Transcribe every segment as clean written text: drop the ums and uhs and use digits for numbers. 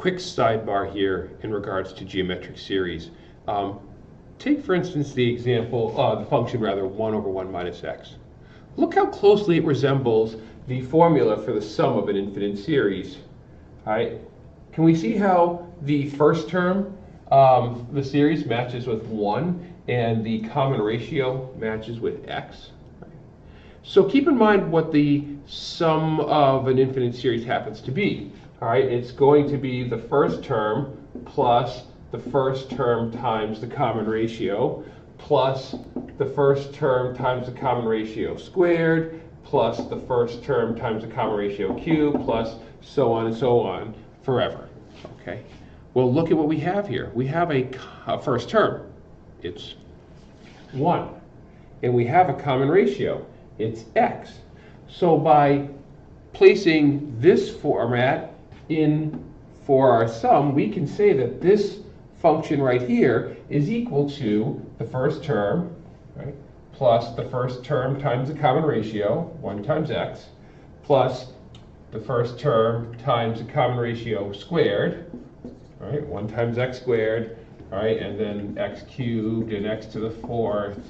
quick sidebar here in regards to geometric series. Take for instance the example, the function rather, 1 over 1 minus x. Look how closely it resembles the formula for the sum of an infinite series. All right? Can we see how the first term, the series matches with 1, and the common ratio matches with x? So keep in mind what the sum of an infinite series happens to be. All right, it's going to be the first term plus the first term times the common ratio plus the first term times the common ratio squared plus the first term times the common ratio cubed plus so on and so on forever. Okay. Well, look at what we have here. We have a first term. It's 1. And we have a common ratio. It's x. So by placing this format in for our sum, we can say that this function right here is equal to the first term, right, plus the first term times the common ratio, 1 times x, plus the first term times the common ratio squared, right, 1 times x squared, right, and then x cubed and x to the 4th,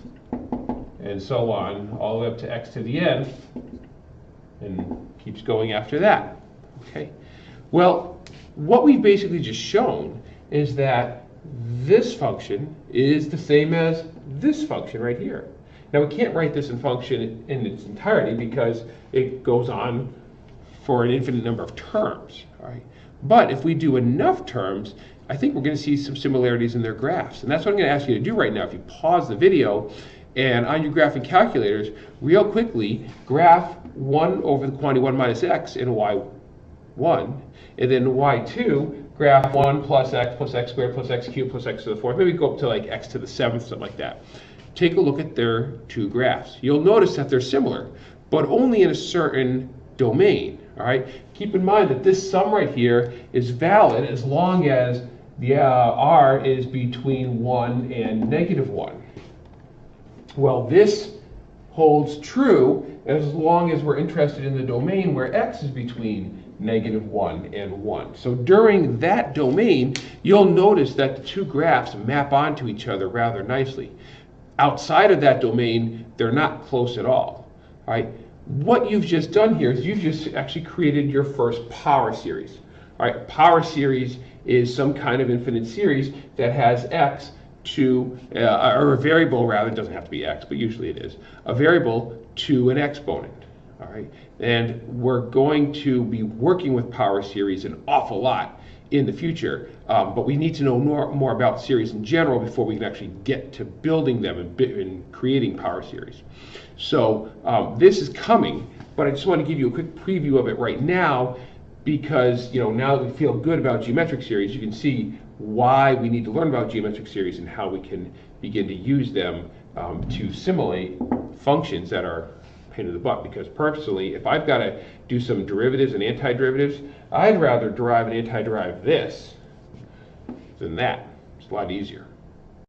and so on, all the way up to x to the nth, and keeps going after that. Okay. Well, what we've basically just shown is that this function is the same as this function right here. Now, we can't write this in function in its entirety because it goes on for an infinite number of terms. All right. But if we do enough terms, I think we're going to see some similarities in their graphs. And that's what I'm going to ask you to do right now. If you pause the video and on your graphing calculators, real quickly, graph 1 over the quantity 1 minus x in y1, and then y2, graph 1 plus x squared plus x cubed plus x to the 4th. Maybe go up to like x to the 7th, something like that. Take a look at their two graphs. You'll notice that they're similar, but only in a certain domain. All right. Keep in mind that this sum right here is valid as long as the r is between 1 and -1. Well, this holds true as long as we're interested in the domain where x is between -1 and 1. So during that domain, you'll notice that the two graphs map onto each other rather nicely. Outside of that domain, they're not close at all. All right? What you've just done here is you've just actually created your first power series. All right? Power series is some kind of infinite series that has x to, or a variable rather, it doesn't have to be x, but usually it is, a variable to an exponent. All right, and we're going to be working with power series an awful lot in the future, but we need to know more about series in general before we can actually get to building them and creating power series. So this is coming, but I just want to give you a quick preview of it right now because, you know, now that we feel good about geometric series, you can see why we need to learn about geometric series and how we can begin to use them to simulate functions that are a pain in the butt. Because personally, if I've got to do some derivatives and antiderivatives, I'd rather derive and antiderive this than that. It's a lot easier.